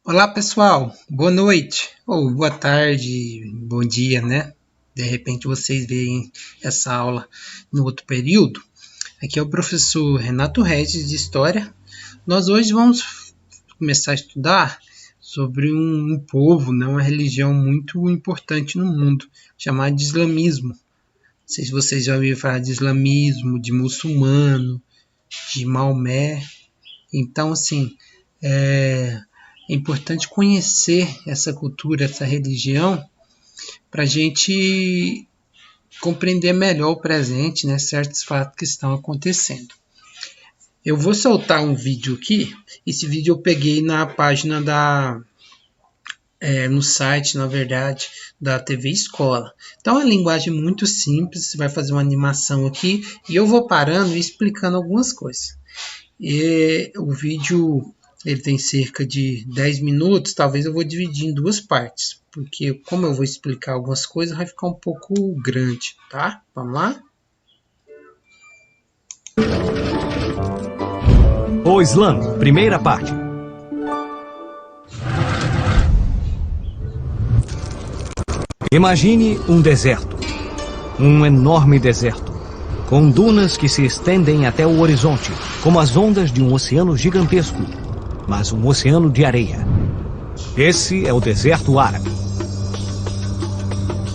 Olá pessoal, boa noite, ou boa tarde, bom dia, né? De repente vocês veem essa aula no outro período. Aqui é o professor Renato Regis de História. Nós hoje vamos começar a estudar sobre um povo, né, uma religião muito importante no mundo, chamada de islamismo. Não sei se vocês já ouviram falar de islamismo, de muçulmano, de Maomé. Então, assim, é importante conhecer essa cultura, essa religião, para a gente compreender melhor o presente, né, certos fatos que estão acontecendo. Eu vou soltar um vídeo aqui. Esse vídeo eu peguei na página no site, na verdade, da TV Escola. Então é uma linguagem muito simples. Você vai fazer uma animação aqui e eu vou parando e explicando algumas coisas. E o vídeo ele tem cerca de 10 minutos, talvez eu vou dividir em duas partes, porque como eu vou explicar algumas coisas, vai ficar um pouco grande, tá? Vamos lá? O Islã, primeira parte. Imagine um deserto, um enorme deserto, com dunas que se estendem até o horizonte, como as ondas de um oceano gigantesco, mas um oceano de areia. Esse é o deserto árabe.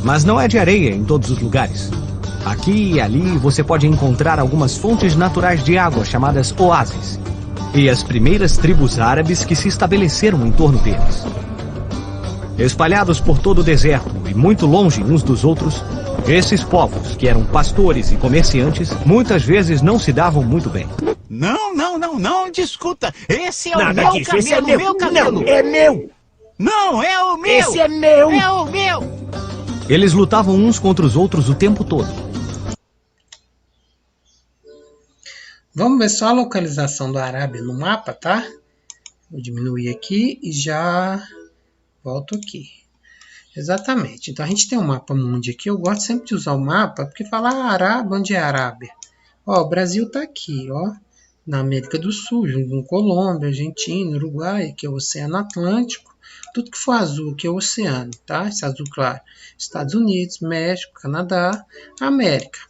Mas não é de areia em todos os lugares. Aqui e ali você pode encontrar algumas fontes naturais de água chamadas oásis, e as primeiras tribos árabes que se estabeleceram em torno deles. Espalhados por todo o deserto e muito longe uns dos outros, esses povos, que eram pastores e comerciantes, muitas vezes não se davam muito bem. Não, discuta. Esse é Nada o meu disso, esse é camelo, meu. meu camelo. Não, é meu. Não, é o meu. Esse é meu. É o meu. Eles lutavam uns contra os outros o tempo todo. Vamos ver só a localização da Arábia no mapa, tá? Vou diminuir aqui e já volto aqui. Exatamente. Então a gente tem um mapa mundi aqui. Eu gosto sempre de usar o mapa porque falar Arábia, onde é a Arábia? Ó, o Brasil está aqui, ó, na América do Sul, junto com Colômbia, Argentina, Uruguai, que é o Oceano Atlântico. Tudo que for azul aqui é o oceano, tá? Esse azul claro. Estados Unidos, México, Canadá, América.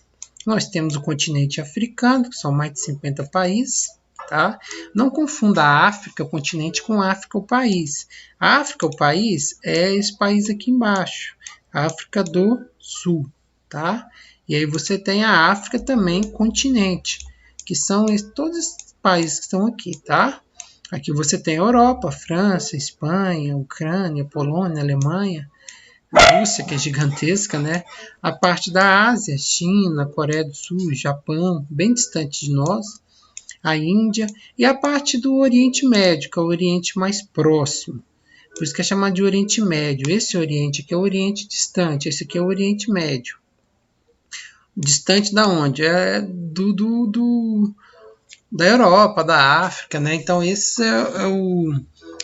Nós temos o continente africano, que são mais de 50 países, tá? Não confunda a África, o continente, com a África, o país. A África, o país, é esse país aqui embaixo, a África do Sul, tá? E aí você tem a África também, continente, que são todos esses países que estão aqui, tá? Aqui você tem a Europa, França, Espanha, Ucrânia, Polônia, Alemanha, Rússia, que é gigantesca, né? A parte da Ásia, China, Coreia do Sul, Japão, bem distante de nós, a Índia, e a parte do Oriente Médio, que é o Oriente mais próximo. Por isso que é chamado de Oriente Médio. Esse Oriente aqui é o Oriente distante, esse aqui é o Oriente Médio. Distante da onde? É da Europa, da África, né? Então esse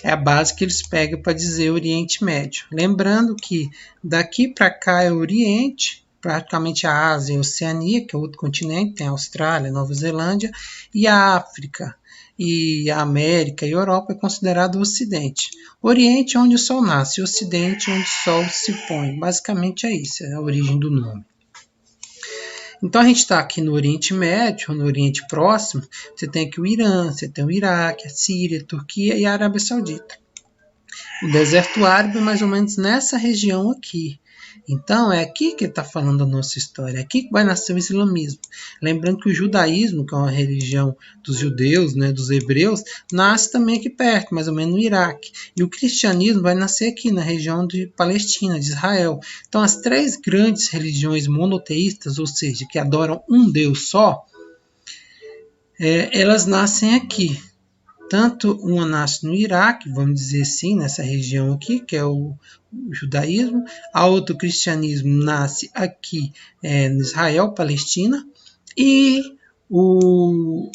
é a base que eles pegam para dizer Oriente Médio. Lembrando que daqui para cá é o Oriente, praticamente a Ásia e a Oceania, que é outro continente, tem a Austrália, Nova Zelândia, e a África e a América e a Europa é considerado o Ocidente. Oriente é onde o Sol nasce, e Ocidente é onde o Sol se põe. Basicamente é isso, é a origem do nome. Então a gente está aqui no Oriente Médio, no Oriente Próximo, você tem aqui o Irã, você tem o Iraque, a Síria, a Turquia e a Arábia Saudita. O deserto árabe é mais ou menos nessa região aqui. Então é aqui que está falando a nossa história, é aqui que vai nascer o islamismo. Lembrando que o judaísmo, que é uma religião dos judeus, né, dos hebreus, nasce também aqui perto, mais ou menos no Iraque. E o cristianismo vai nascer aqui na região de Palestina, de Israel. Então as três grandes religiões monoteístas, ou seja, que adoram um Deus só, elas nascem aqui. Tanto uma nasce no Iraque, vamos dizer assim, nessa região aqui, que é o judaísmo, a outra, o cristianismo, nasce aqui no Israel, Palestina, e o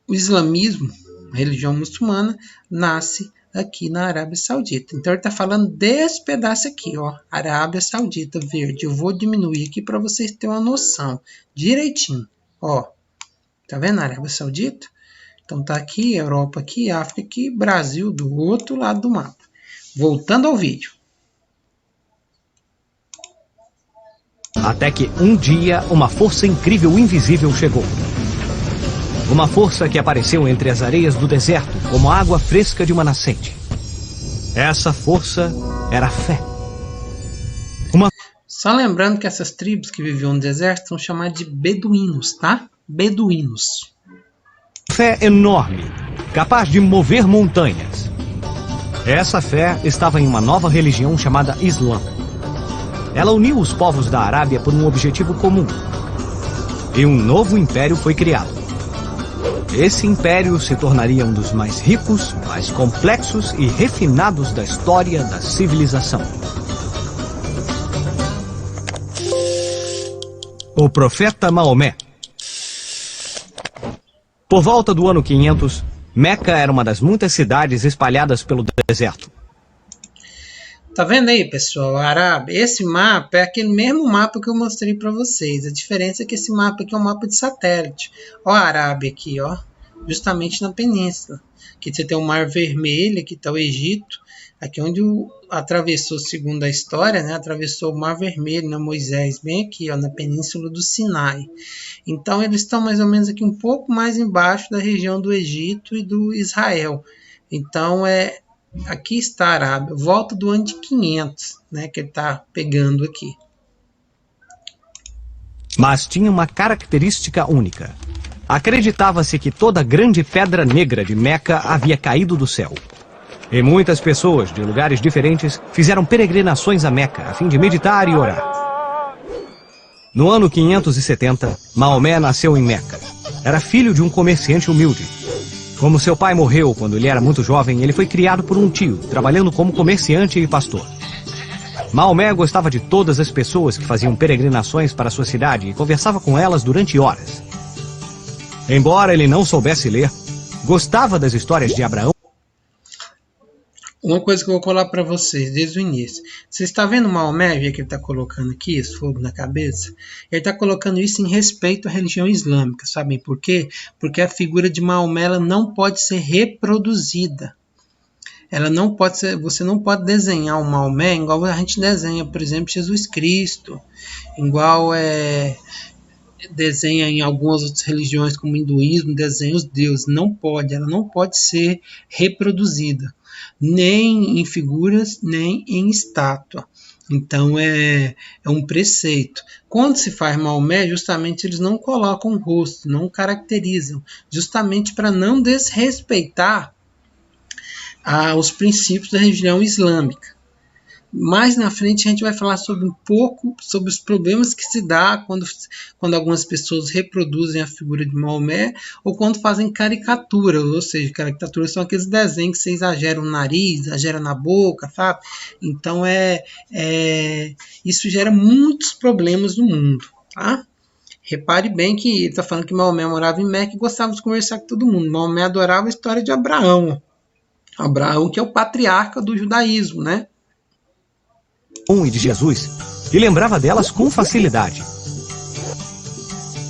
islamismo, a religião muçulmana, nasce aqui na Arábia Saudita. Então ele está falando desse pedaço aqui, ó, Arábia Saudita, verde. Eu vou diminuir aqui para vocês terem uma noção direitinho. Ó, tá vendo a Arábia Saudita? Então tá aqui, Europa aqui, África aqui, Brasil do outro lado do mapa. Voltando ao vídeo. Até que um dia uma força incrível invisível chegou. Uma força que apareceu entre as areias do deserto como a água fresca de uma nascente. Essa força era a fé. Só lembrando que essas tribos que viviam no deserto são chamadas de beduínos, tá? Beduínos. Fé enorme, capaz de mover montanhas. Essa fé estava em uma nova religião chamada Islã. Ela uniu os povos da Arábia por um objetivo comum. E um novo império foi criado. Esse império se tornaria um dos mais ricos, mais complexos e refinados da história da civilização. O profeta Maomé. Por volta do ano 500, Meca era uma das muitas cidades espalhadas pelo deserto. Tá vendo aí, pessoal? A Arábia. Esse mapa é aquele mesmo mapa que eu mostrei para vocês. A diferença é que esse mapa aqui é um mapa de satélite. Ó a Arábia aqui, ó. Justamente na península. Aqui você tem o Mar Vermelho, aqui está o Egito. Aqui onde atravessou, segundo a história, né? Atravessou o Mar Vermelho, né? Moisés, bem aqui, ó, na península do Sinai. Então eles estão mais ou menos aqui um pouco mais embaixo da região do Egito e do Israel. Então aqui está a Arábia, volta do ano de 500, né? Que ele está pegando aqui. Mas tinha uma característica única. Acreditava-se que toda a grande pedra negra de Meca havia caído do céu. E muitas pessoas de lugares diferentes fizeram peregrinações a Meca a fim de meditar e orar. No ano 570, Maomé nasceu em Meca. Era filho de um comerciante humilde. Como seu pai morreu quando ele era muito jovem, ele foi criado por um tio, trabalhando como comerciante e pastor. Maomé gostava de todas as pessoas que faziam peregrinações para sua cidade e conversava com elas durante horas. Embora ele não soubesse ler, gostava das histórias de Abraão. Uma coisa que eu vou colar para vocês desde o início. Você está vendo o Maomé, que ele está colocando aqui, esse fogo na cabeça? Ele está colocando isso em respeito à religião islâmica. Sabem por quê? Porque a figura de Maomé ela não pode ser reproduzida. Ela não pode ser, você não pode desenhar o Maomé igual a gente desenha, por exemplo, Jesus Cristo. Igual desenha em algumas outras religiões, como o hinduísmo, desenha os deuses. Não pode, ela não pode ser reproduzida. Nem em figuras, nem em estátua. Então é um preceito. Quando se faz Maomé, justamente eles não colocam o rosto, não caracterizam, justamente para não desrespeitar os princípios da religião islâmica. Mais na frente a gente vai falar um pouco sobre os problemas que se dá quando algumas pessoas reproduzem a figura de Maomé ou quando fazem caricaturas, ou seja, caricaturas são aqueles desenhos que você exagera o nariz, exagera na boca, sabe? Então isso gera muitos problemas no mundo, tá? Repare bem que ele está falando que Maomé morava em Meca e gostava de conversar com todo mundo. Maomé adorava a história de Abraão. Abraão que é o patriarca do judaísmo, né? E de Jesus, e lembrava delas com facilidade.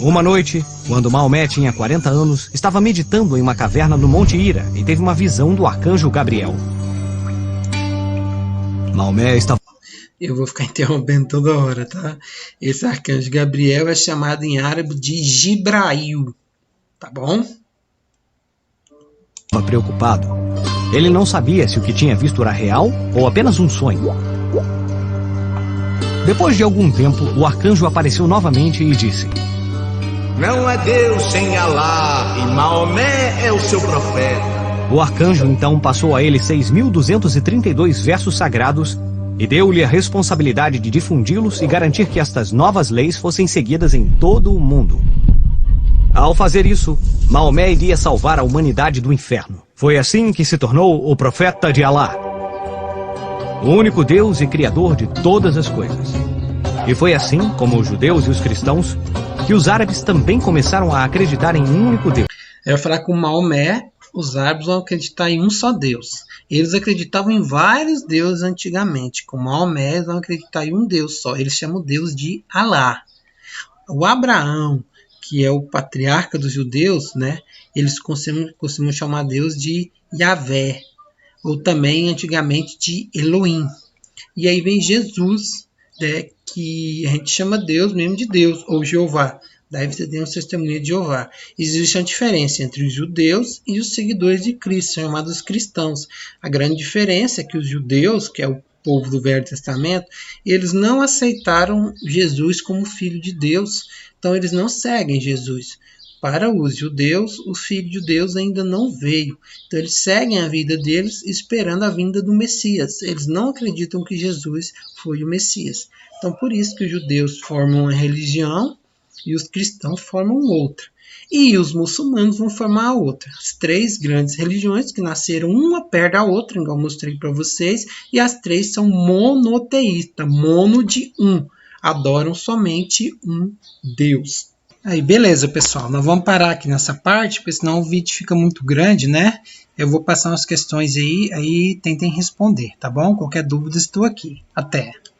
Uma noite, quando Maomé tinha 40 anos, estava meditando em uma caverna no Monte Hira e teve uma visão do arcanjo Gabriel. Maomé estava... Eu vou ficar interrompendo toda hora, tá? Esse arcanjo Gabriel é chamado em árabe de Jibrail, tá bom? Estava preocupado. Ele não sabia se o que tinha visto era real ou apenas um sonho. Depois de algum tempo, o arcanjo apareceu novamente e disse: Não é Deus sem Alá, e Maomé é o seu profeta. O arcanjo então passou a ele 6.232 versos sagrados e deu-lhe a responsabilidade de difundi-los e garantir que estas novas leis fossem seguidas em todo o mundo. Ao fazer isso, Maomé iria salvar a humanidade do inferno. Foi assim que se tornou o profeta de Alá, o único Deus e Criador de todas as coisas. E foi assim, como os judeus e os cristãos, que os árabes também começaram a acreditar em um único Deus. Eu ia falar que o Maomé, os árabes vão acreditar em um só Deus. Eles acreditavam em vários deuses antigamente. Com Maomé, eles vão acreditar em um Deus só. Eles chamam o Deus de Alá. O Abraão, que é o patriarca dos judeus, né, eles costumam chamar Deus de Yahvé, ou também antigamente de Elohim. E aí vem Jesus, né, que a gente chama Deus mesmo de Deus, ou Jeová. Daí você tem o testemunho de Jeová. Existe uma diferença entre os judeus e os seguidores de Cristo, chamados cristãos. A grande diferença é que os judeus, que é o povo do Velho Testamento, eles não aceitaram Jesus como filho de Deus, então eles não seguem Jesus. Para os judeus, o Filho de Deus ainda não veio. Então eles seguem a vida deles esperando a vinda do Messias. Eles não acreditam que Jesus foi o Messias. Então por isso que os judeus formam uma religião e os cristãos formam outra. E os muçulmanos vão formar outra. As três grandes religiões que nasceram uma perto da outra, igual eu mostrei para vocês, e as três são monoteístas, mono de um. Adoram somente um Deus. Aí, beleza, pessoal. Nós vamos parar aqui nessa parte, porque senão o vídeo fica muito grande, né? Eu vou passar umas questões aí tentem responder, tá bom? Qualquer dúvida, estou aqui. Até!